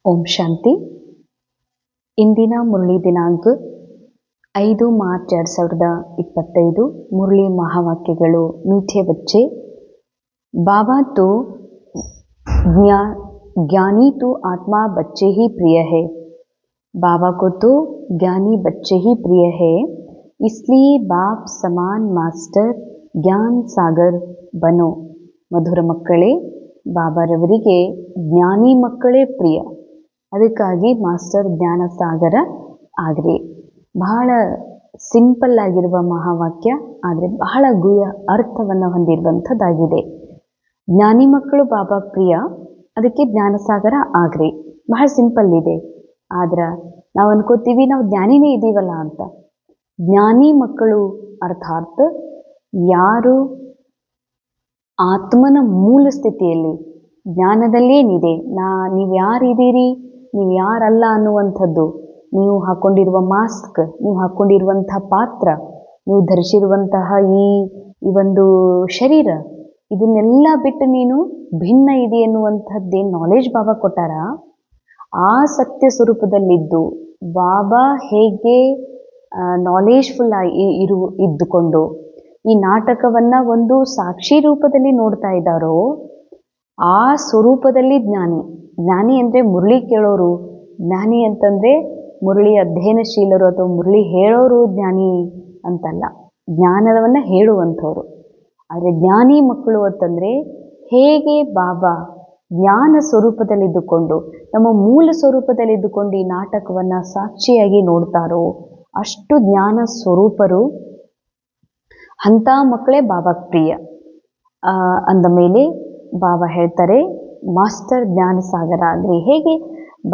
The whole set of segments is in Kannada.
ಓಂ ಶಾಂತಿ. ಇಂದಿನ ಮುರಳಿ ದಿನಾಂಕ 5 ಮಾರ್ಚ್ 2025. ಮುರಳಿ ಮಹಾವಾಕ್ಯಗಳು. ಮೀಠೆ ಬಚ್ಚೆ, बाबा तो ज्ञानी तो आत्मा बच्चे ही प्रिय है। बाबा को तो ज्ञानी बच्चे ही प्रिय है, इसलिए बाप समान मास्टर ज्ञान सागर बनो। ಮಧುರ ಮಕ್ಕಳೇ, ಬಾಬಾರವರಿಗೆ ಜ್ಞಾನಿ ಮಕ್ಕಳೇ ಪ್ರಿಯ, ಅದಕ್ಕಾಗಿ ಮಾಸ್ಟರ್ ಜ್ಞಾನ ಸಾಗರ ಆಗ್ರಿ. ಬಹಳ ಸಿಂಪಲ್ ಆಗಿರುವ ಮಹಾವಾಕ್ಯ, ಆದರೆ ಬಹಳ ಗುಹ್ಯ ಅರ್ಥವನ್ನು ಹೊಂದಿರುವಂಥದ್ದಾಗಿದೆ. ಜ್ಞಾನಿ ಮಕ್ಕಳು ಬಾಬಾ ಪ್ರಿಯ, ಅದಕ್ಕೆ ಜ್ಞಾನಸಾಗರ ಆಗ್ರಿ. ಬಹಳ ಸಿಂಪಲ್ ಇದೆ. ಆದ್ರೆ ನಾವು ಅನ್ಕೋತೀವಿ ನಾವು ಜ್ಞಾನಿನೇ ಇದ್ದೀವಲ್ಲ ಅಂತ. ಜ್ಞಾನಿ ಮಕ್ಕಳು ಅರ್ಥಾತ್ ಯಾರು ಆತ್ಮನ ಮೂಲ ಸ್ಥಿತಿಯಲ್ಲಿ ಜ್ಞಾನದಲ್ಲೇನಿದೆ, ನೀವು ಯಾರಿದ್ದೀರಿ, ನೀವು ಯಾರಲ್ಲ ಅನ್ನುವಂಥದ್ದು, ನೀವು ಹಾಕ್ಕೊಂಡಿರುವ ಮಾಸ್ಕ್, ನೀವು ಹಾಕ್ಕೊಂಡಿರುವಂಥ ಪಾತ್ರ, ನೀವು ಧರಿಸಿರುವಂತಹ ಈ ಒಂದು ಶರೀರ, ಇದನ್ನೆಲ್ಲ ಬಿಟ್ಟು ನೀನು ಭಿನ್ನ ಇದೆ ಎನ್ನುವಂಥದ್ದೇನು ನಾಲೆಜ್ ಬಾಬಾ ಕೊಟ್ಟಾರ, ಆ ಸತ್ಯ ಸ್ವರೂಪದಲ್ಲಿದ್ದು ಬಾಬಾ ಹೇಗೆ ನಾಲೆಜ್ಫುಲ್ ಇದ್ದುಕೊಂಡು ಈ ನಾಟಕವನ್ನ ಒಂದು ಸಾಕ್ಷಿ ರೂಪದಲ್ಲಿ ನೋಡ್ತಾ ಇದ್ದಾರೋ, ಆ ಸ್ವರೂಪದಲ್ಲಿ ಜ್ಞಾನಿ. ಜ್ಞಾನಿ ಅಂದರೆ ಮುರಳಿ ಕೇಳೋರು, ಜ್ಞಾನಿ ಅಂತಂದರೆ ಮುರಳಿ ಅಧ್ಯಯನಶೀಲರು ಅಥವಾ ಮುರಳಿ ಹೇಳೋರು ಜ್ಞಾನಿ ಅಂತಲ್ಲ, ಜ್ಞಾನವನ್ನು ಹೇಳುವಂಥವ್ರು. ಆದರೆ ಜ್ಞಾನಿ ಮಕ್ಕಳು ಅಂತಂದರೆ ಹೇಗೆ ಬಾಬಾ ಜ್ಞಾನ ಸ್ವರೂಪದಲ್ಲಿದ್ದುಕೊಂಡು, ನಮ್ಮ ಮೂಲ ಸ್ವರೂಪದಲ್ಲಿದ್ದುಕೊಂಡು ಈ ನಾಟಕವನ್ನು ಸಾಕ್ಷಿಯಾಗಿ ನೋಡ್ತಾರೋ ಅಷ್ಟು ಜ್ಞಾನ ಸ್ವರೂಪರು. ಅಂಥ ಮಕ್ಕಳೇ ಬಾಬಾ ಪ್ರಿಯ. ಅಂದ ಮೇಲೆ ಬಾಬಾ ಹೇಳ್ತಾರೆ ಮಾಸ್ಟರ್ ಜ್ಞಾನ ಸಾಗರ ಆಗ್ರಿ. ಹೇಗೆ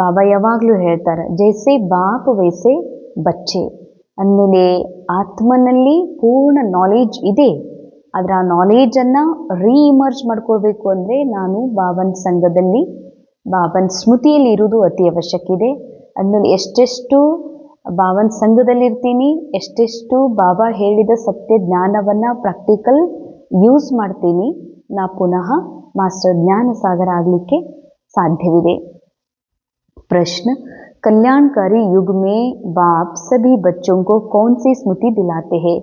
ಬಾಬಾ ಯಾವಾಗಲೂ ಹೇಳ್ತಾರೆ, ಜೈಸೆ ಬಾಪ್ ವೈಸೆ ಬಚ್ಚೆ. ಅಂದಮೇಲೆ ಆತ್ಮನಲ್ಲಿ ಪೂರ್ಣ ನಾಲೆಜ್ ಇದೆ, ಆದರೆ ಆ ನಾಲೆಜನ್ನು ರೀಇಮರ್ಜ್ ಮಾಡ್ಕೊಳ್ಬೇಕು ಅಂದರೆ ನಾನು ಬಾಬನ ಸಂಘದಲ್ಲಿ, ಬಾಬನ ಸ್ಮೃತಿಯಲ್ಲಿ ಇರುವುದು ಅತಿ ಅವಶ್ಯಕ ಇದೆ. ಅಂದಮೇಲೆ ಎಷ್ಟೆಷ್ಟು ಬಾಬನ ಸಂಘದಲ್ಲಿರ್ತೀನಿ, ಎಷ್ಟೆಷ್ಟು ಬಾಬಾ ಹೇಳಿದ ಸತ್ಯ ಜ್ಞಾನವನ್ನು ಪ್ರಾಕ್ಟಿಕಲ್ ಯೂಸ್ ಮಾಡ್ತೀನಿ, ನಾ ಪುನಃ ಮಾಸ್ಟರ್ ಜ್ಞಾನ ಸಾಗರ ಆಗಲಿಕ್ಕೆ ಸಾಧ್ಯವಿದೆ. प्रश्न, कल्याणकारी युग में बाप सभी बच्चों को कौन सी स्मृति दिलाते हैं?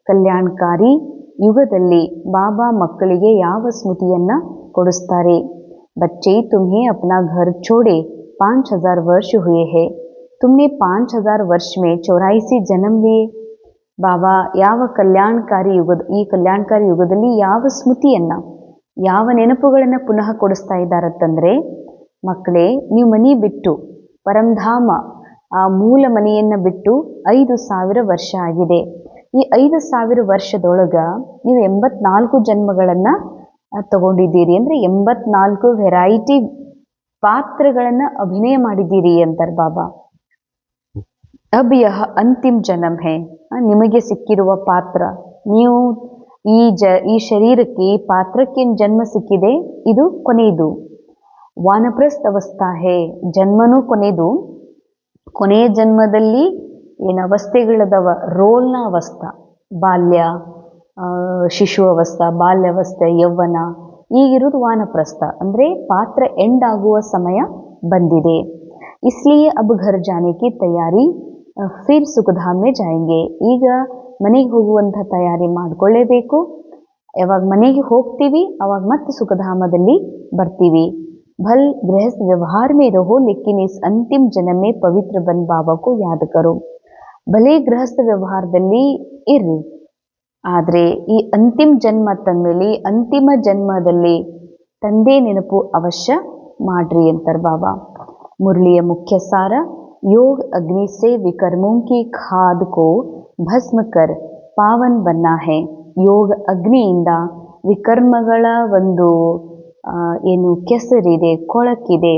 ಕಲ್ಯಾಣಕಾರಿ ಯುಗದಲ್ಲಿ ಬಾಬಾ ಮಕ್ಕಳಿಗೆ ಯಾವ ಸ್ಮೃತಿಯನ್ನು ಕೊಡಿಸ್ತಾರೆ? बच्चे तुम्हें अपना घर छोड़े 5000 वर्ष हुए हैं, तुमने 5000 वर्ष में 84 जन्म लिए. ಬಾಬಾ ಯಾವ ಕಲ್ಯಾಣಕಾರಿ ಈ ಕಲ್ಯಾಣಕಾರಿ ಯುಗದಲ್ಲಿ ಯಾವ ಸ್ಮೃತಿಯನ್ನು, ಯಾವ ನೆನಪುಗಳನ್ನು ಪುನಃ ಕೊಡಿಸ್ತಾ ಇದ್ದಾರತ್ತಂದರೆ, ಮಕ್ಕಳೇ ನೀವು ಮನೆ ಬಿಟ್ಟು ಪರಂಧಾಮ ಆ ಮೂಲ ಮನೆಯನ್ನು ಬಿಟ್ಟು 5000 ವರ್ಷ ಆಗಿದೆ. ಈ 5000 ವರ್ಷದೊಳಗೆ ನೀವು 84 ಜನ್ಮಗಳನ್ನು ತಗೊಂಡಿದ್ದೀರಿ, ಅಂದರೆ 84 ವೆರೈಟಿ ಪಾತ್ರಗಳನ್ನು ಅಭಿನಯ ಮಾಡಿದ್ದೀರಿ ಅಂತಾರೆ ಬಾಬಾ. ಅಬ್ ಯಹ ಅಂತಿಮ ಜನ್ಮ ಹೇ, ನಿಮಗೆ ಸಿಕ್ಕಿರುವ ಪಾತ್ರ, ನೀವು ಈ ಶರೀರಕ್ಕೆ, ಈ ಪಾತ್ರಕ್ಕೆ ಜನ್ಮ ಸಿಕ್ಕಿದೆ, ಇದು ಕೊನೆಯದು. ವಾನಪ್ರಸ್ಥ ಅವಸ್ಥಾ ಹೇ, ಜನ್ಮನೂ ಕೊನೆಯದು. ಕೊನೆಯ ಜನ್ಮದಲ್ಲಿ ಏನು ಅವಸ್ಥೆಗಳದವ, ರೋಲ್ನ ಅವಸ್ಥಾ, ಬಾಲ್ಯ, ಶಿಶು ಅವಸ್ಥಾ, ಬಾಲ್ಯಾವಸ್ಥೆ, ಯೌವನ, ಈಗಿರೋದು ವಾನಪ್ರಸ್ಥ, ಅಂದರೆ ಪಾತ್ರ ಎಂಡ್ ಆಗುವ ಸಮಯ ಬಂದಿದೆ. ಇಸ್ಲಿಯೇ ಅಬ್ ಘರ್ ಜಾನೆ ಕಿ ತಯಾರಿ ಫಿರ್ ಸುಖಧಾಮ್ ಮೇ ಜಾಯೆಂಗೆ. ಈಗ ಮನೆಗೆ ಹೋಗುವಂಥ ತಯಾರಿ ಮಾಡಿಕೊಳ್ಳೇಬೇಕು. ಯಾವಾಗ ಮನೆಗೆ ಹೋಗ್ತೀವಿ ಅವಾಗ ಮತ್ತೆ ಸುಖಧಾಮದಲ್ಲಿ ಬರ್ತೀವಿ. ಭಲ್ ಗೃಹಸ್ಥ ವ್ಯವಹಾರ ಮೇ ರಹೋ ಲೇಕಿನ್ ಇಸ್ ಅಂತಿಮ ಜನ್ಮ ಮೇ ಪವಿತ್ರ ಬನ್ ಬಾಬಾ ಕೋ ಯಾದ್ ಕರೋ. ಭಲೇ ಗೃಹಸ್ಥ ವ್ಯವಹಾರದಲ್ಲಿ ಇರ್ರಿ, ಆದರೆ ಈ ಅಂತಿಮ ಜನ್ಮ ತಂದ್ಮೇಲೆ ಅಂತಿಮ ಜನ್ಮದಲ್ಲಿ ತಂದೆ ನೆನಪು ಅವಶ್ಯ ಮಾಡ್ರಿ ಅಂತಾರೆ ಬಾಬಾ. ಮುರಳಿಯ ಮುಖ್ಯ ಸಾರ, योग अग्नि से विकर्मों की खाद को भस्म कर पावन बनना है. ಯೋಗ ಅಗ್ನಿಯಿಂದ ವಿಕರ್ಮಗಳ ಒಂದು ಏನು ಕೆಸರಿದೆ, ಕೊಳಕಿದೆ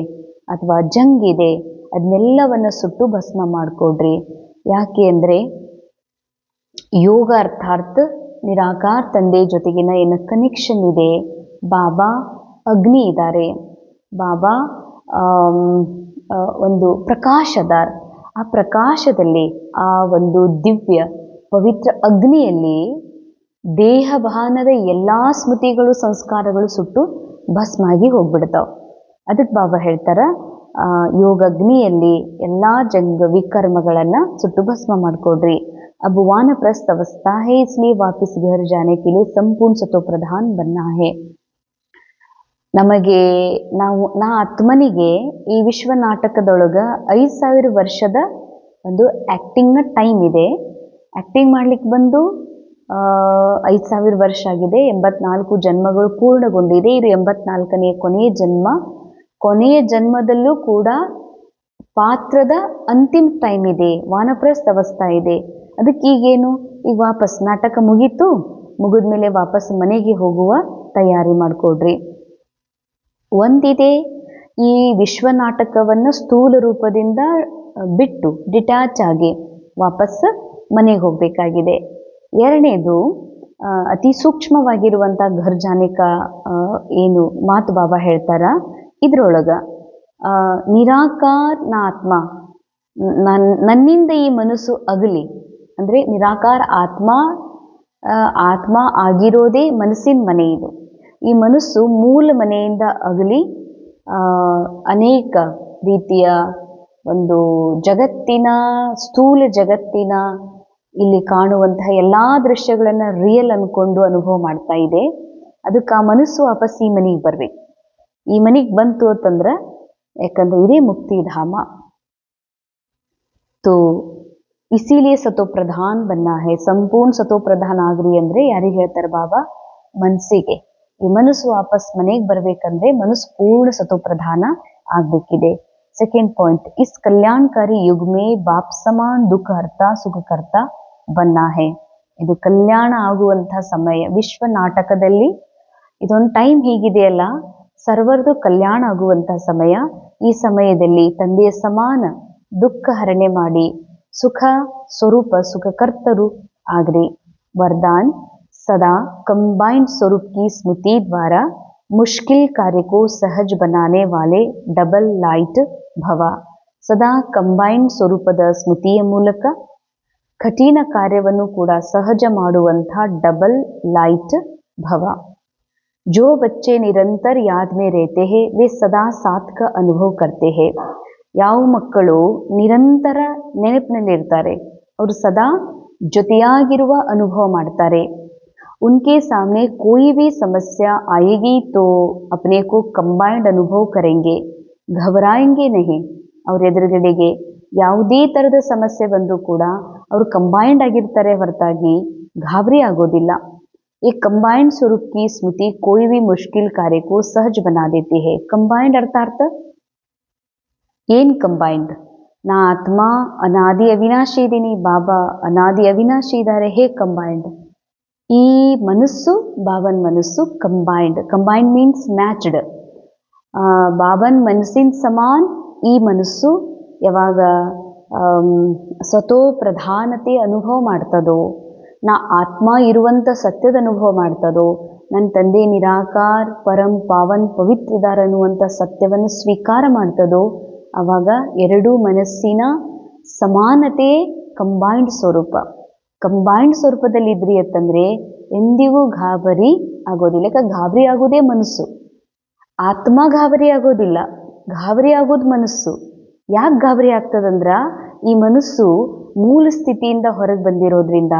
ಅಥವಾ ಜಂಗಿದೆ, ಅದನ್ನೆಲ್ಲವನ್ನು ಸುಟ್ಟು ಭಸ್ಮ ಮಾಡಿಕೊಡ್ರಿ. ಯಾಕೆ ಅಂದರೆ ಯೋಗ ಅರ್ಥಾತ್ ನಿರಾಕಾರ ತಂದೆ ಜೊತೆಗಿನ ಏನು ಕನೆಕ್ಷನ್ ಇದೆ, ಬಾಬಾ ಅಗ್ನಿ ಇದ್ದಾರೆ, ಬಾಬಾ ಒಂದು ಪ್ರಕಾಶದಾರ್. ಆ ಪ್ರಕಾಶದಲ್ಲಿ, ಆ ಒಂದು ದಿವ್ಯ ಪವಿತ್ರ ಅಗ್ನಿಯಲ್ಲಿ ದೇಹಭಾನದ ಎಲ್ಲ ಸ್ಮೃತಿಗಳು, ಸಂಸ್ಕಾರಗಳು ಸುಟ್ಟು ಭಸ್ಮಾಗಿ ಹೋಗ್ಬಿಡ್ತಾವೆ. ಅದಕ್ಕೆ ಬಾಬಾ ಹೇಳ್ತಾರ, ಯೋಗಗ್ನಿಯಲ್ಲಿ ಎಲ್ಲ ವಿಕರ್ಮಗಳನ್ನು ಸುಟ್ಟು ಭಸ್ಮ ಮಾಡಿಕೊಡ್ರಿ. अब वानप्रस्थ अवस्था है इसलिए वापस घर जाने के लिए संपूर्ण सतो प्रधान बनना है. ನಮಗೆ ನಾ ಆತ್ಮನಿಗೆ ಈ ವಿಶ್ವ ನಾಟಕದೊಳಗೆ 5,000 ವರ್ಷದ ಒಂದು ಆ್ಯಕ್ಟಿಂಗ್ನ ಟೈಮ್ ಇದೆ. ಆ್ಯಕ್ಟಿಂಗ್ ಮಾಡ್ಲಿಕ್ಕೆ ಬಂದು 5,000 ವರ್ಷ ಆಗಿದೆ. 84 ಜನ್ಮಗಳು ಪೂರ್ಣಗೊಂಡಿದೆ. ಇದು 84ನೇ ಕೊನೆಯ ಜನ್ಮದಲ್ಲೂ ಕೂಡ ಪಾತ್ರದ ಅಂತಿಮ ಟೈಮ್ ಇದೆ. ವಾನಪ್ರಸ್ಥ ಅವಸ್ಥಾ ಇದೆ. ಅದಕ್ಕೆ ಈಗೇನು, ಈಗ ವಾಪಸ್ ನಾಟಕ ಮುಗಿದ್ಮೇಲೆ ವಾಪಸ್ ಮನೆಗೆ ಹೋಗುವ ತಯಾರಿ ಮಾಡಿಕೊಡ್ರಿ. ಒಂದಿದೆ, ಈ ವಿಶ್ವ ನಾಟಕವನ್ನು ಸ್ಥೂಲ ರೂಪದಿಂದ ಬಿಟ್ಟು ಡಿಟ್ಯಾಚ್ ಆಗಿ ವಾಪಸ್ ಮನೆಗೆ ಹೋಗಬೇಕಾಗಿದೆ. ಎರಡನೇದು, ಅತಿ ಸೂಕ್ಷ್ಮವಾಗಿರುವಂಥ ಘರ್ ಜಾನೆ ಕಾ ಏನು ಮಾತು ಬಾಬಾ ಹೇಳ್ತಾರ, ಇದ್ರೊಳಗೆ ನಿರಾಕಾರ ನಾ ಆತ್ಮ, ನನ್ನಿಂದ ಈ ಮನಸ್ಸು ಅಗಲಿ, ಅಂದರೆ ನಿರಾಕಾರ ಆತ್ಮ ಆಗಿರೋದೇ ಮನಸ್ಸಿನ ಮನೆ. ಇದು ಈ ಮನಸ್ಸು ಮೂಲ ಮನೆಯಿಂದ ಅಗಲಿ ಅನೇಕ ರೀತಿಯ ಒಂದು ಸ್ಥೂಲ ಜಗತ್ತಿನ ಇಲ್ಲಿ ಕಾಣುವಂತಹ ಎಲ್ಲ ದೃಶ್ಯಗಳನ್ನು ರಿಯಲ್ ಅನ್ಕೊಂಡು ಅನುಭವ ಮಾಡ್ತಾ ಇದೆ. ಅದಕ್ಕೆ ಆ ಮನಸ್ಸು ವಾಪಸ್ ಈ ಮನೆಗೆ ಬರ್ಬೇಕು. ಈ ಮನೆಗೆ ಬಂತು ಅಂತಂದ್ರೆ, ಯಾಕಂದ್ರೆ ಇದೇ ಮುಕ್ತಿಧಾಮ. ತೋ ಇಸಿಲಿಯೇ ಸತೋ ಪ್ರಧಾನ್ ಬನ್ನ ಹೇ, ಸಂಪೂರ್ಣ ಸತೋ ಪ್ರಧಾನ ಆಗ್ರಿ ಅಂದರೆ ಯಾರಿಗೆ ಹೇಳ್ತಾರೆ ಬಾಬಾ? ಮನಸ್ಸಿಗೆ. ಈ ಮನಸ್ಸು ವಾಪಸ್ ಮನೆಗೆ ಬರಬೇಕಂದ್ರೆ ಮನಸ್ಸು ಪೂರ್ಣ ಸತೋ ಪ್ರಧಾನ ಆಗಬೇಕಿದೆ. Second point, is ಕಲ್ಯಾಣಕಾರಿ Yug May Baap ಸಮಾನ್ ದುಃಖ ಹರ್ತಾ ಸುಖಕರ್ತಾ ಬನ್ನ ಹೇ. ಇದು ಕಲ್ಯಾಣ ಆಗುವಂಥ ಸಮಯ. ವಿಶ್ವ ನಾಟಕದಲ್ಲಿ ಇದೊಂದು ಟೈಮ್ ಹೀಗಿದೆಯಲ್ಲ, ಸರ್ವರದು ಕಲ್ಯಾಣ ಆಗುವಂಥ ಸಮಯ. ಈ ಸಮಯದಲ್ಲಿ ತಂದೆಯ ಸಮಾನ ದುಃಖ ಹರಣೆ ಮಾಡಿ ಸುಖ ಸ್ವರೂಪ ಸುಖಕರ್ತರು ಆಗ್ರಿ. वरदान, सदा कंबाइंड स्वरूप की स्मृति द्वारा मुश्किल कार्य को सहज बनाने वाले डबल लाइट भव. सदा ಕಂಬೈನ್ಡ್ ಸ್ವರೂಪದ ಸ್ಮೃತಿಯ ಮೂಲಕ ಕಠಿಣ ಕಾರ್ಯವನ್ನು ಕೂಡ ಸಹಜ ಮಾಡುವಂಥ ಡಬಲ್ ಲೈಟ್ ಭವ. जो बच्चे निरंतर याद में रहते हैं वे सदा साथ का अनुभव करते हैं. ಯಾವ ಮಕ್ಕಳು ನಿರಂತರ ನೆನಪಿನಲ್ಲಿರ್ತಾರೆ ಅವರು ಸದಾ ಜೊತೆಯಾಗಿರುವ ಅನುಭವ ಮಾಡ್ತಾರೆ. उनके सामने कोई भी समस्या आएगी तो अपने को कंबाइंड अनुभव करेंगे, घबराएंगे नहीं. ಅವ್ರ ಎದುರುಗಡೆಗೆ ಯಾವುದೇ ಥರದ ಸಮಸ್ಯೆ ಬಂದರೂ ಕೂಡ ಅವರು ಕಂಬೈಂಡ್ ಆಗಿರ್ತಾರೆ ಹೊರತಾಗಿ ಗಾಬರಿ ಆಗೋದಿಲ್ಲ. एक कंबाइंड स्वरूप की स्मृति कोई भी मुश्किल कार्य को सहज बना देती है. कंबाइंड अर्थात ಏನ್ ಕಂಬೈಂಡ್? ನಾ ಆತ್ಮ ಅನಾದಿ ಅವಿನಾಶಿ ಇದ್ದೀನಿ, ಬಾಬಾ ಅನಾದಿ ಅವಿನಾಶಿ ಇದ್ದಾರೆ. ಹೇಗೆ ಕಂಬೈಂಡ್? ಈ ಮನಸ್ಸು ಬಾಬನ್ ಮನಸ್ಸು ಕಂಬೈಂಡ್ ಮೀನ್ಸ್ ಮ್ಯಾಚ್ಡ್. ಬಾಬನ್ ಮನಸ್ಸಿನ ಸಮಾನ ಈ ಮನಸ್ಸು ಯಾವಾಗ ಸ್ವತೋ ಪ್ರಧಾನತೆ ಅನುಭವ ಮಾಡ್ತದೋ, ನಾ ಆತ್ಮ ಇರುವಂಥ ಸತ್ಯದ ಅನುಭವ ಮಾಡ್ತದೋ, ನನ್ನ ತಂದೆ ನಿರಾಕಾರ ಪರಂ ಪಾವನ್ ಪವಿತ್ರ ಇದ್ದಾರೆ ಅನ್ನುವಂಥ ಸತ್ಯವನ್ನು ಸ್ವೀಕಾರ ಮಾಡ್ತದೋ, ಆವಾಗ ಎರಡೂ ಮನಸ್ಸಿನ ಸಮಾನತೆ ಕಂಬೈಂಡ್ ಸ್ವರೂಪ. ಕಂಬೈಂಡ್ ಸ್ವರೂಪದಲ್ಲಿದ್ರಿ ಅಂತಂದರೆ ಎಂದಿಗೂ ಗಾಬರಿ ಆಗೋದಿಲ್ಲ. ಯಾಕೆ ಗಾಬರಿ ಆಗೋದೇ ಮನಸ್ಸು, ಆತ್ಮ ಗಾಬರಿ ಆಗೋದಿಲ್ಲ, ಗಾಬರಿ ಆಗೋದು ಮನಸ್ಸು. ಯಾಕೆ ಗಾಬರಿ ಆಗ್ತದಂದ್ರೆ ಈ ಮನಸ್ಸು ಮೂಲ ಸ್ಥಿತಿಯಿಂದ ಹೊರಗೆ ಬಂದಿರೋದ್ರಿಂದ,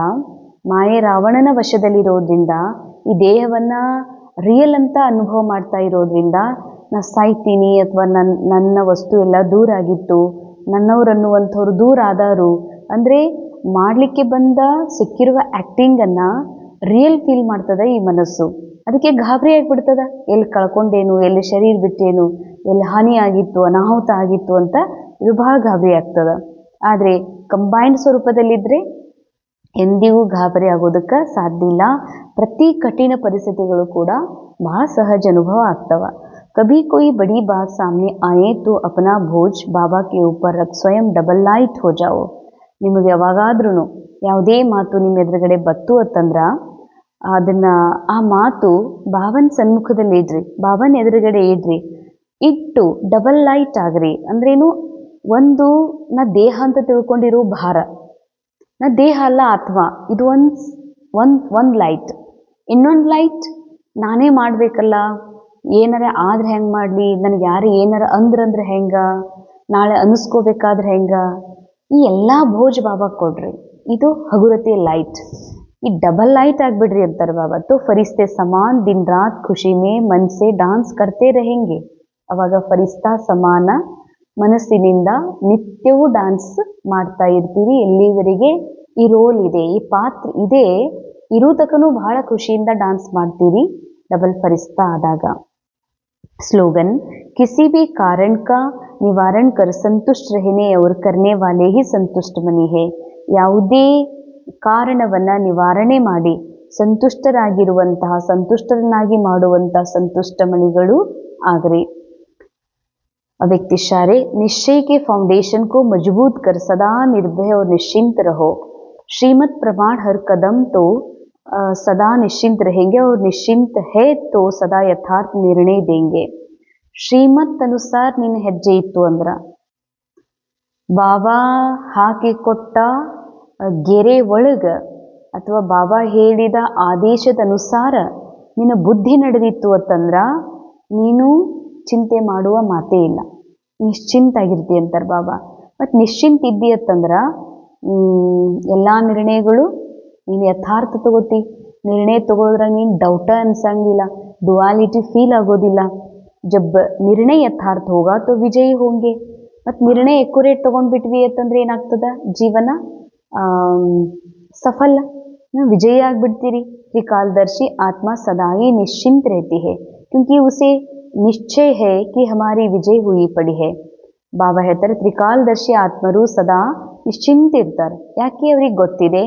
ಮಾಯೆ ರಾವಣನ ವಶದಲ್ಲಿರೋದ್ರಿಂದ, ಈ ದೇಹವನ್ನು ರಿಯಲ್ ಅಂತ ಅನುಭವ ಮಾಡ್ತಾ ಇರೋದ್ರಿಂದ, ನಾ ಸಾಯ್ತೀನಿ ಅಥವಾ ನನ್ನ ವಸ್ತು ಎಲ್ಲ ದೂರ ಆಗಿತ್ತು, ನನ್ನವ್ರು ಅನ್ನುವಂಥವ್ರು ದೂರ ಆದಾರು ಅಂದರೆ ಮಾಡಲಿಕ್ಕೆ ಬಂದ ಸಿಕ್ಕಿರುವ ಆ್ಯಕ್ಟಿಂಗನ್ನು ರಿಯಲ್ ಫೀಲ್ ಮಾಡ್ತದೆ ಈ ಮನಸ್ಸು. ಅದಕ್ಕೆ ಗಾಬರಿ ಆಗಿಬಿಡ್ತದ. ಎಲ್ಲಿ ಕಳ್ಕೊಂಡೇನು, ಎಲ್ಲಿ ಶರೀರ ಬಿಟ್ಟೇನು, ಎಲ್ಲಿ ಹಾನಿ ಆಗಿತ್ತು, ಅನಾಹುತ ಆಗಿತ್ತು ಅಂತ ಇದು ಭಾಳ ಗಾಬರಿ ಆಗ್ತದೆ. ಆದರೆ ಕಂಬೈಂಡ್ ಸ್ವರೂಪದಲ್ಲಿದ್ದರೆ ಎಂದಿಗೂ ಗಾಬರಿ ಆಗೋದಕ್ಕೆ ಸಾಧ್ಯ ಇಲ್ಲ. ಪ್ರತಿ ಕಠಿಣ ಪರಿಸ್ಥಿತಿಗಳು ಕೂಡ ಭಾಳ ಸಹಜ ಅನುಭವ ಆಗ್ತವೆ. कभी कोई बड़ी बात सामने आए तो अपना बोझ बाबा के ऊपर रख स्वयं डबल लाइट हो जाओ. ನಿಮಗೆ ಯಾವಾಗಾದ್ರೂ ಯಾವುದೇ ಮಾತು ನಿಮ್ಮ ಎದುರುಗಡೆ ಬತ್ತು ಅಂತಂದ್ರೆ ಆ ಮಾತು ಬಾಬನ ಸನ್ಮುಖದಲ್ಲಿ ಇಡ್ರಿ, ಬಾಬನ ಎದುರುಗಡೆ ಇಡ್ರಿ, ಇಟ್ಟು ಡಬಲ್ ಲೈಟ್ ಆಗ್ರಿ. ಅಂದ್ರೇನು? ಒಂದು ನಾ ದೇಹ ಅಂತ ತಿಳ್ಕೊಂಡಿರೋ ಭಾರ, ನಾ ದೇಹ ಅಲ್ಲ ಆತ್ಮ, ಇದು ಒಂದು ಲೈಟ್. ಇನ್ನೊಂದು ಲೈಟ್ ನಾನೇ ಮಾಡಬೇಕಲ್ಲ, ಏನಾರ ಆದ್ರೆ ಹೆಂಗೆ ಮಾಡಲಿ, ನನಗೆ ಯಾರು ಏನಾರ ಅಂದ್ರಂದ್ರೆ ಹೆಂಗ, ನಾಳೆ ಅನಿಸ್ಕೋಬೇಕಾದ್ರೆ ಹೆಂಗ, ಈ ಎಲ್ಲ ಭೋಜ್ ಬಾಬಾ ಕೊಡ್ರಿ. ಇದು ಹಗುರತೆ ಲೈಟ್, ಈ ಡಬಲ್ ಲೈಟ್ ಆಗಿಬಿಡ್ರಿ ಅಂತಾರೆ ಬಾಬಾ. ತೋ ಫರಿಸ್ತೆ ಸಮಾನ್ ದಿನ್ ರಾತ್ ಖುಷಿ ಮೇ ಮನ್ಸೆ ಡಾನ್ಸ್ ಕರ್ತೆ रहेंगे. ಅವಾಗ ಫರಿಸ್ತಾ ಸಮಾನ ಮನಸ್ಸಿನಿಂದ ನಿತ್ಯವೂ ಡಾನ್ಸ್ ಮಾಡ್ತಾ ಇರ್ತೀವಿ. ಎಲ್ಲಿವರೆಗೆ ಈ ರೋಲ್ ಇದೆ, ಈ ಪಾತ್ರ ಇದೆ, ಇರೋ ತನಕನೂ ಬಹಳ ಖುಷಿಯಿಂದ ಡಾನ್ಸ್ ಮಾಡ್ತೀರಿ ಡಬಲ್ ಫರಿಸ್ತಾ ಆದಾಗ. स्लोगन किसी भी कारण का निवारण कर संतुष्ट रहने और करने वाले ही संतुष्ट मनी है. ಯಾವುದೇ ಕಾರಣವನ್ನ ನಿವಾರಣೆ ಮಾಡಿ ಸಂತುಷ್ಟರಾಗಿರುವಂತಹ, ಸಂತುಷ್ಟರನ್ನಾಗಿ ಮಾಡುವಂತಹ ಸಂತುಷ್ಟ ಮಣಿಗಳು ಆಗ್ರಿ. व्यक्त इशारे निश्चय के फाउंडेशन को मजबूत कर सदा निर्भय और निश्चिंत रहो. श्रीमत प्रमाण हर कदम तो सदा निश्चिंत रहेंगे और निश्चिंत है तो सदा यथार्थ निर्णय देंगे. ಶ್ರೀಮತ್ ಅನುಸಾರ ನಿನ್ನ ಹೆಜ್ಜೆ ಇತ್ತು ಅಂದ್ರ, ಬಾಬಾ ಹಾಕಿಕೊಟ್ಟ ಗೆರೆ ಒಳಗ ಅಥವಾ ಬಾಬಾ ಹೇಳಿದ ಆದೇಶದ ಅನುಸಾರ ನಿನ್ನ ಬುದ್ಧಿ ನಡೆದಿತ್ತು ಅಂತಂದ್ರ ನೀನು ಚಿಂತೆ ಮಾಡುವ ಮಾತೇ ಇಲ್ಲ, ನಿಶ್ಚಿಂತ ಆಗಿರ್ತಿ ಅಂತಾರೆ ಬಾಬಾ. ಮತ್ತು ನಿಶ್ಚಿಂತ ಇದ್ದಿ ಅಂತಂದ್ರ ಎಲ್ಲ ನಿರ್ಣಯಗಳು ನೀನು ಯಥಾರ್ಥ ತಗೋತಿ. ನಿರ್ಣಯ ತಗೋದ್ರಾಗ ನೀನು ಡೌಟ ಅನ್ಸಂಗಿಲ್ಲ, ಡುವಾಲಿಟಿ ಫೀಲ್ ಆಗೋದಿಲ್ಲ. ಜಬ್ ನಿರ್ಣಯ ಯಥಾರ್ಥ ಹೋಗ ತೋ ವಿಜಯಿ ಹೋಂಗೆ. ಮತ್ತು ನಿರ್ಣಯ ಎಕ್ಯುರೇಟ್ ತೊಗೊಂಡ್ಬಿಟ್ವಿ ಅಂತಂದ್ರೆ ಏನಾಗ್ತದ, ಜೀವನ ಸಫಲ, ವಿಜಯಿ ಆಗ್ಬಿಡ್ತೀರಿ. त्रिकालदर्शी आत्मा सदा ही निश्चिंत रहती है क्योंकि उसे निश्चय है कि हमारी विजय हुई पड़ी है. ಬಾಬಾ ಹೇಳ್ತಾರೆ ತ್ರಿಕಾಲದರ್ಶಿ ಆತ್ಮರು ಸದಾ ನಿಶ್ಚಿಂತ ಇರ್ತಾರೆ. ಯಾಕೆ? ಅವ್ರಿಗೆ ಗೊತ್ತಿದೆ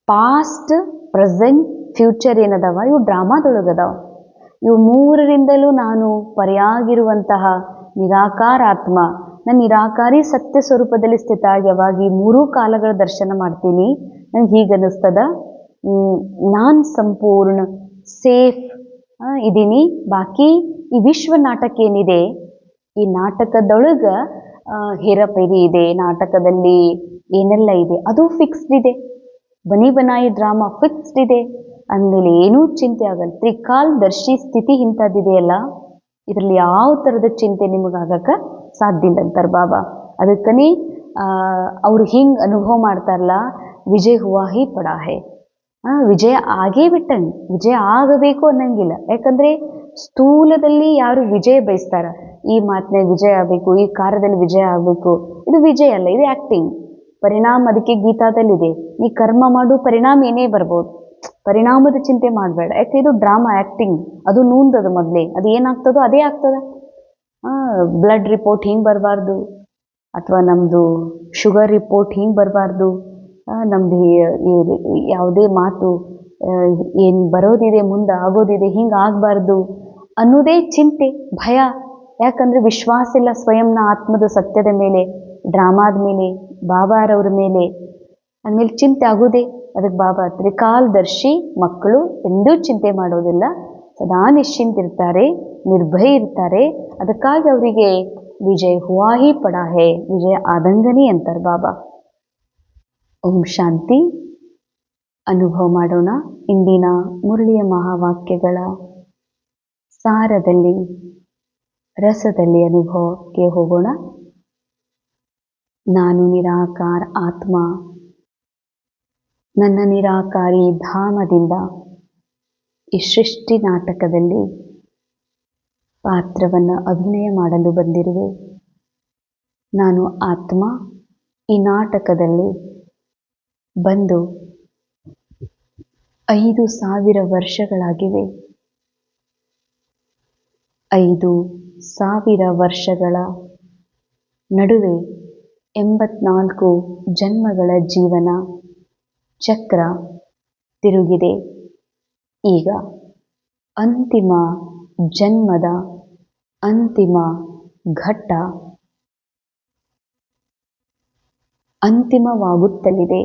ಪಾಸ್ಟ್, ಪ್ರೆಸೆಂಟ್, ಫ್ಯೂಚರ್ ಏನದಾವ ಇವು ಡ್ರಾಮಾದೊಳಗದಾವ. ಇವು ಮೂರರಿಂದಲೂ ನಾನು ಪರ್ಯಾಗಿರುವಂತಹ ನಿರಾಕಾರ ಆತ್ಮ, ನಾನು ನಿರಾಕಾರಿ ಸತ್ಯ ಸ್ವರೂಪದಲ್ಲಿ ಸ್ಥಿತ ಆಗಿ ಯಾವಾಗ ಈ ಮೂರೂ ಕಾಲಗಳ ದರ್ಶನ ಮಾಡ್ತೀನಿ, ನನಗೆ ಹೀಗೆ ಅನ್ನಿಸ್ತದ ನಾನು ಸಂಪೂರ್ಣ ಸೇಫ್ ಇದೀನಿ. ಬಾಕಿ ಈ ವಿಶ್ವ ನಾಟಕ ಏನಿದೆ, ಈ ನಾಟಕದೊಳಗೆ ಹೇರಪೇರಿ ಇದೆ, ನಾಟಕದಲ್ಲಿ ಏನೆಲ್ಲ ಇದೆ ಅದು ಫಿಕ್ಸ್ಡ್ ಇದೆ. ಬನಿ ಬನಾಯಿ ಡ್ರಾಮಾ ಫಿಕ್ಸ್ಡ್ ಇದೆ ಅಂದಮೇಲೆ ಏನೂ ಚಿಂತೆ ಆಗಲ್ಲ. ತ್ರಿಕಾಲದರ್ಶಿ ಸ್ಥಿತಿ ಇಂಥದ್ದಿದೆಯಲ್ಲ, ಇದರಲ್ಲಿ ಯಾವ ಥರದ ಚಿಂತೆ ನಿಮಗಾಗಕ್ಕೆ ಸಾಧ್ಯ ಇಲ್ಲ ಅಂತಾರೆ ಬಾಬಾ. ಅದಕ್ಕನೇ ಅವ್ರು ಹಿಂಗೆ ಅನುಭವ ಮಾಡ್ತಾರಲ್ಲ, ವಿಜಯ ಹುವಾ ಹಿ ಪಡಾ ಹೇ, ವಿಜಯ ಆಗೇ ಬಿಟ್ಟಂಗೆ, ವಿಜಯ ಆಗಬೇಕು ಅನ್ನಂಗಿಲ್ಲ. ಯಾಕಂದರೆ ಸ್ಥೂಲದಲ್ಲಿ ಯಾರು ವಿಜಯ ಬಯಸ್ತಾರ, ಈ ಮಾತಿನಾಗ ವಿಜಯ ಆಗಬೇಕು, ಈ ಕಾರ್ಯದಲ್ಲಿ ವಿಜಯ ಆಗಬೇಕು, ಇದು ವಿಜಯ ಅಲ್ಲ, ಇದು ಆ್ಯಕ್ಟಿಂಗ್. ಪರಿಣಾಮ ಅದಕ್ಕೆ ಗೀತಾದಲ್ಲಿದೆ, ನೀ ಕರ್ಮ ಮಾಡು ಪರಿಣಾಮ ಏನೇ ಬರ್ಬೋದು, ಪರಿಣಾಮದ ಚಿಂತೆ ಮಾಡಬೇಡ. ಯಾಕೆ? ಇದು ಡ್ರಾಮಾ, ಆ್ಯಕ್ಟಿಂಗ್. ಅದು ನೂಂದದು ಮೊದಲೇ, ಅದು ಏನಾಗ್ತದೋ ಅದೇ ಆಗ್ತದೆ. ಬ್ಲಡ್ ರಿಪೋರ್ಟ್ ಹಿಂಗೆ ಬರಬಾರ್ದು, ಅಥವಾ ನಮ್ಮದು ಶುಗರ್ ರಿಪೋರ್ಟ್ ಹಿಂಗೆ ಬರಬಾರ್ದು, ನಮ್ಮದು ಯಾವುದೇ ಮಾತು ಏನು ಬರೋದಿದೆ ಮುಂದೆ ಆಗೋದಿದೆ ಹಿಂಗೆ ಆಗಬಾರ್ದು ಅನ್ನೋದೇ ಚಿಂತೆ, ಭಯ. ಯಾಕಂದರೆ ವಿಶ್ವಾಸ ಇಲ್ಲ ಸ್ವಯಂನ ಆತ್ಮದ ಸತ್ಯದ ಮೇಲೆ, ಡ್ರಾಮಾದ ಮೇಲೆ, ಬಾಬಾರವ್ರ ಮೇಲೆ. ಅಂದಮೇಲೆ ಚಿಂತೆ ಆಗೋದೇ. ಅದಕ್ಕೆ ಬಾಬಾ ತ್ರಿಕಾಲದರ್ಶಿ ಮಕ್ಕಳು ಎಂದೂ ಚಿಂತೆ ಮಾಡೋದಿಲ್ಲ, ಸದಾ ನಿಶ್ಚಿಂತಿರ್ತಾರೆ, ನಿರ್ಭಯ ಇರ್ತಾರೆ. ಅದಕ್ಕಾಗಿ ಅವರಿಗೆ ವಿಜಯ್ ಹುವಾ ಹಿ ಪಡಾ ಹೇ, ವಿಜಯ ಆದಂಗನೇ ಅಂತಾರೆ ಬಾಬಾ. ಓಂ ಶಾಂತಿ. ಅನುಭವ ಮಾಡೋಣ ಇಂದಿನ ಮುರಳಿಯ ಮಹಾವಾಕ್ಯಗಳ ಸಾರದಲ್ಲಿ, ರಸದಲ್ಲಿ ಅನುಭವಕ್ಕೆ ಹೋಗೋಣ. ನಾನು ನಿರಾಕಾರ ಆತ್ಮ, ನನ್ನ ನಿರಾಕಾರಿ ಧಾಮದಿಂದ ಈ ಸೃಷ್ಟಿ ನಾಟಕದಲ್ಲಿ ಪಾತ್ರವನ್ನು ಅಭಿನಯ ಮಾಡಲು ಬಂದಿರುವೆ. ನಾನು ಆತ್ಮ ಈ ನಾಟಕದಲ್ಲಿ ಬಂದು 5,000 ವರ್ಷಗಳಾಗಿವೆ. 5,000 ವರ್ಷಗಳ ನಡುವೆ 84 ಜನ್ಮಗಳ ಜೀವನ ಚಕ್ರ ತಿರುಗಿದೆ. ಈಗ ಅಂತಿಮ ಜನ್ಮದ ಅಂತಿಮ ಘಟ್ಟ ಅಂತಿಮವಾಗುತ್ತಲಿದೆ.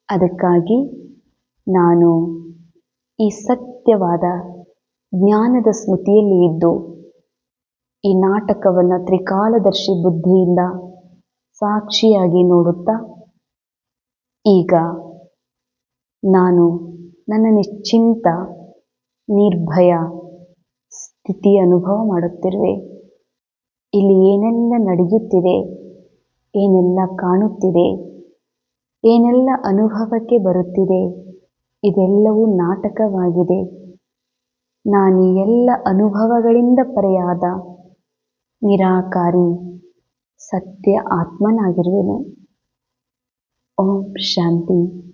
ಅದಕ್ಕಾಗಿ ನಾನು ಈ ಸತ್ಯವಾದ ಜ್ಞಾನದ ಸ್ಮೃತಿಯಲ್ಲಿ ಇದ್ದು ಈ ನಾಟಕವನ್ನು ತ್ರಿಕಾಲದರ್ಶಿ ಬುದ್ಧಿಯಿಂದ ಸಾಕ್ಷಿಯಾಗಿ ನೋಡುತ್ತಾ, ಈಗ ನಾನು ನನ್ನ ನಿಶ್ಚಿಂತ ನಿರ್ಭಯ ಸ್ಥಿತಿ ಅನುಭವ ಮಾಡುತ್ತಿರುವೆ. ಇಲ್ಲಿ ಏನೆಲ್ಲ ನಡೆಯುತ್ತಿದೆ, ಏನೆಲ್ಲ ಕಾಣುತ್ತಿದೆ, ಏನೆಲ್ಲ ಅನುಭವಕ್ಕೆ ಬರುತ್ತಿದೆ, ಇದೆಲ್ಲವೂ ನಾಟಕವಾಗಿದೆ. ನಾನು ಈ ಎಲ್ಲ ಅನುಭವಗಳಿಂದ ಪರೆಯಾದ ನಿರಾಕಾರಿ ಸತ್ಯ ಆತ್ಮನಾಗಿರುವೆನು. ಓಂ ಶಾಂತಿ.